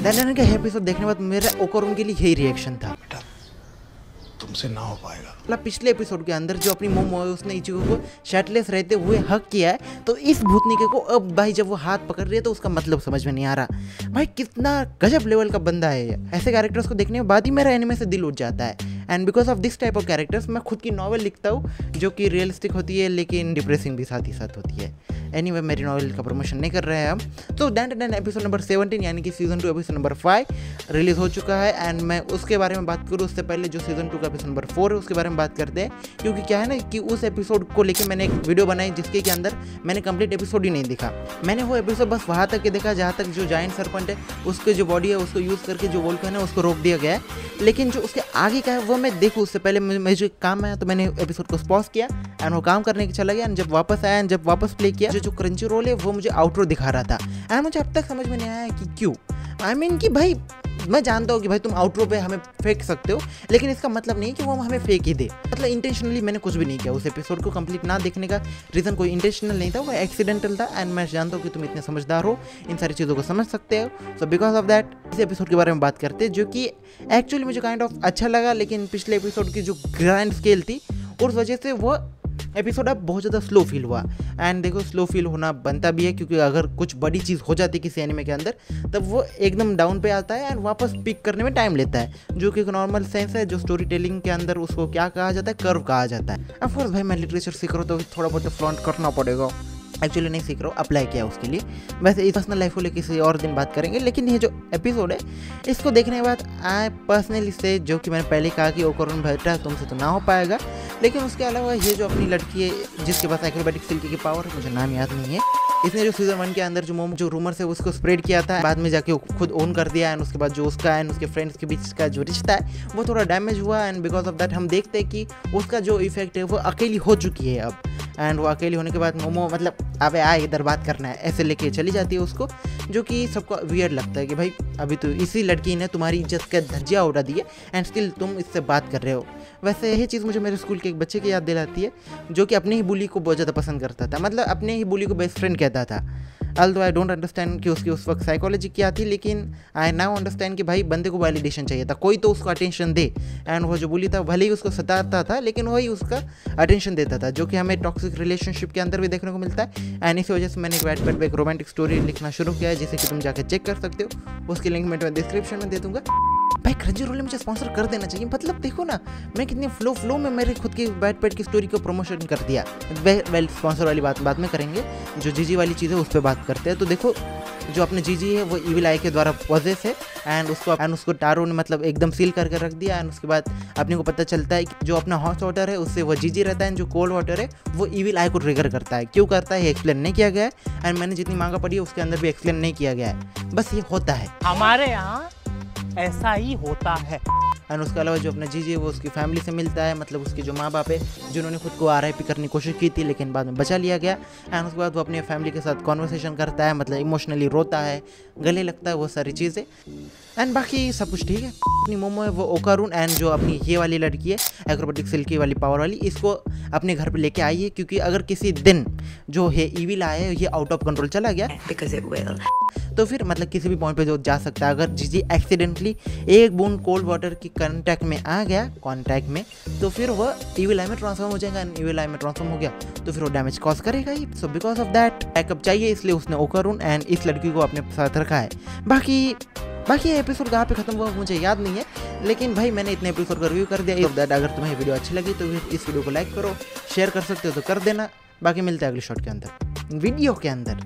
डैंडन का एपिसोड देखने के बाद मेरा ओकरून के लिए यही रिएक्शन था, बेटा तुमसे ना हो पाएगा। मतलब पिछले एपिसोड के अंदर जो अपनी मोमो है उसने इचिको को शर्टलेस रहते हुए हक किया है, तो इस भूतनिके को अब भाई जब वो हाथ पकड़ रही है तो उसका मतलब समझ में नहीं आ रहा। भाई कितना गजब लेवल का बंदा है ये। ऐसे कैरेक्टर्स को देखने के बाद ही मेरा एनिमे से दिल उठ जाता है। And because of this type of characters मैं खुद की नॉवल लिखता हूँ जो कि रियलिस्टिक होती है लेकिन डिप्रेसिंग भी साथ ही साथ होती है। एनीवे मेरी नॉवल का प्रमोशन नहीं कर रहे हैं हम। तो डैंडन एपिसोड नंबर 17 यानी कि सीजन 2 एपिसोड नंबर 5 रिलीज़ हो चुका है। एंड मैं उसके बारे में बात करूँ उससे पहले जो सीजन 2 का एपिसोड नंबर 4 है उसके बारे में बात करते हैं, क्योंकि क्या है ना कि उस एपिसोड को लेकर मैंने एक वीडियो बनाई जिसके के अंदर मैंने कंप्लीट एपिसोड ही नहीं देखा। मैंने वो एपिसोड बस वहाँ तक के देखा जहाँ तक जो जायंट सरपेंट है उसके जो बॉडी है उसको यूज़ करके जो वोल्कन है उसको रोक दिया गया है, लेकिन जो उसके आगे का है वो मैं देखूँ उससे पहले मुझे जो काम है तो मैंने एपिसोड को पॉज किया एंड वो काम करने के चला गया। एंड जब वापस आया एंड जब वापस प्ले किया जो क्रंची रोल है वो मुझे आउटरो दिखा रहा था। एंड मुझे अब तक समझ में नहीं आया कि क्यों। आई मीन कि भाई मैं जानता हूँ कि भाई तुम आउटरो पे हमें फेंक सकते हो, लेकिन इसका मतलब नहीं कि वो हमें फेंक ही दे। मतलब इंटेंशनली मैंने कुछ भी नहीं किया। उस एपिसोड को कंप्लीट ना देखने का रीज़न कोई इंटेंशनल नहीं था, वो एक्सीडेंटल था। एंड मैं जानता हूँ कि तुम इतने समझदार हो, इन सारी चीज़ों को समझ सकते हो। सो बिकॉज ऑफ दैट इस एपिसोड के बारे में बात करते हैं जो कि एक्चुअली मुझे काइंड ऑफ अच्छा लगा, लेकिन पिछले एपिसोड की जो ग्रैंड स्केल थी उस वजह से वो एपिसोड अब बहुत ज़्यादा स्लो फील हुआ। एंड देखो स्लो फील होना बनता भी है, क्योंकि अगर कुछ बड़ी चीज़ हो जाती है किसी एनिमे के अंदर तब वो एकदम डाउन पे आता है एंड वापस पिक करने में टाइम लेता है, जो कि एक नॉर्मल सेंस है जो स्टोरी टेलिंग के अंदर उसको क्या कहा जाता है, कर्व कहा जाता है। ऑफ कोर्स भाई मैं लिटरेचर सीख रहा हूँ तो थोड़ा बहुत फ्रंट करना पड़ेगा। एक्चुअली नहीं सीख रहा हूँ, अप्लाई किया उसके लिए। वैसे इस पर्सनल लाइफ को लेकर किसी और दिन बात करेंगे, लेकिन ये जो एपिसोड है इसको देखने के बाद आई पर्सनली से जो कि मैंने पहले कहा कि ओकरून बेटा तुमसे तो ना हो पाएगा, लेकिन उसके अलावा ये जो अपनी लड़की है जिसके पास एक्रोबैटिक सिल्की की पावर है, मुझे नाम याद नहीं है, इसने जो सीजन 1 के अंदर जो मोम जो रूमर से उसको स्प्रेड किया था बाद में जाके खुद ओन कर दिया। एंड उसके बाद जो उसका एंड उसके फ्रेंड्स के बीच का जो रिश्ता है वो थोड़ा डैमेज हुआ। एंड बिकॉज ऑफ दैट हम देखते हैं कि उसका जो इफेक्ट है वो अकेली हो चुकी है अब। एंड वो अकेली होने के बाद मोमो मतलब अबे आ इधर बात करना है ऐसे लेके चली जाती है उसको, जो कि सबको वियर्ड लगता है कि भाई अभी तो इसी लड़की ने तुम्हारी इज्जत का धज्जियाँ उड़ा दी है एंड स्टिल तुम इससे बात कर रहे हो। वैसे यही चीज़ मुझे मेरे स्कूल के एक बच्चे की याद दिलाती है जो कि अपने ही बुली को बहुत ज़्यादा पसंद करता था, मतलब अपने ही बुली को बेस्ट फ्रेंड कहता था। although आई डोंट अंडरस्टैंड कि उसकी उस वक्त साइकोलॉजी क्या थी, लेकिन आई नाउ अंडरस्टैंड कि भाई बंदे को वैलिडेशन चाहिए था, कोई तो उसको अटेंशन दे। एंड वो जो बुली था भले ही उसको सताता था लेकिन वही उसका अटेंशन देता था, जो कि हमें टॉक्सिक रिलेशनशिप के अंदर भी देखने को मिलता है। एंड इसी वजह से मैंने एक वाइटपैड पे एक रोमांटिक स्टोरी लिखना शुरू किया है जिसे कि तुम जाकर चेक कर सकते हो, उसकी लिंक मैं डिस्क्रिप्शन में दे दूँगा। भाई क्रंचीरोल ने मुझे स्पॉन्सर कर देना चाहिए, मतलब देखो ना मैं कितनी फ्लो में मेरे खुद की वाइटपैड की स्टोरी को प्रमोशन कर दिया। वेल स्पॉन्सर वाली बात बाद में करेंगे, जो जीजी वाली चीज़ है उस पर बात करते हैं। तो देखो जो अपने जीजी है वो इविल आई के द्वारा पॉजेस है एंड उसको टारो ने मतलब एकदम सील करके रख दिया। एंड उसके बाद अपने को पता चलता है कि जो अपना हॉट वाटर है उससे वो जीजी रहता है, जो कोल्ड वाटर है वो इविल आई को ट्रिगर करता है। क्यों करता है ये एक्सप्लेन नहीं किया गया है एंड मैंने जितनी मांगा पड़ी है उसके अंदर भी एक्सप्लेन नहीं किया गया है, बस ये होता है हमारे यहाँ ऐसा ही होता है। एंड उसके अलावा जो अपना जीजी है वो उसकी फैमिली से मिलता है, मतलब उसके जो माँ बाप है जिन्होंने खुद को RIP करने की कोशिश की थी लेकिन बाद में बचा लिया गया। एंड उसके बाद वो अपनी फैमिली के साथ कॉन्वर्सेशन करता है, मतलब इमोशनली रोता है, गले लगता है, वो सारी चीज़ें। एंड बाकी सब कुछ ठीक है। अपनी मोमो है वो ओकरून एंड जो अपनी ये वाली लड़की है एक्रोबैटिक सिल्की वाली पावर वाली, इसको अपने घर पे लेके आई है, क्योंकि अगर किसी दिन जो है इविल आया है ये आउट ऑफ कंट्रोल चला गया तो फिर मतलब किसी भी पॉइंट पे जो जा सकता है। अगर जीजी एक्सीडेंटली एक बूंद कोल्ड वाटर की कांटेक्ट में आ गया तो फिर वह इविल आई में ट्रांसफॉर्म हो जाएगा। इविल आई में ट्रांसफॉर्म हो गया तो फिर वो डैमेज कॉज करेगा ही। So because of that backup चाहिए, इसलिए उसने ओकरून एंड इस लड़की को अपने साथ रखा है। बाकी एपिसोड कहाँ पे खत्म हुआ मुझे याद नहीं है, लेकिन भाई मैंने इतने एपिसोड का रिव्यू कर दिया। दैट अगर तुम्हें वीडियो अच्छी लगी तो फिर इस वीडियो को लाइक करो, शेयर कर सकते हो तो कर देना। बाकी मिलते हैं अगले शॉट के अंदर, वीडियो के अंदर।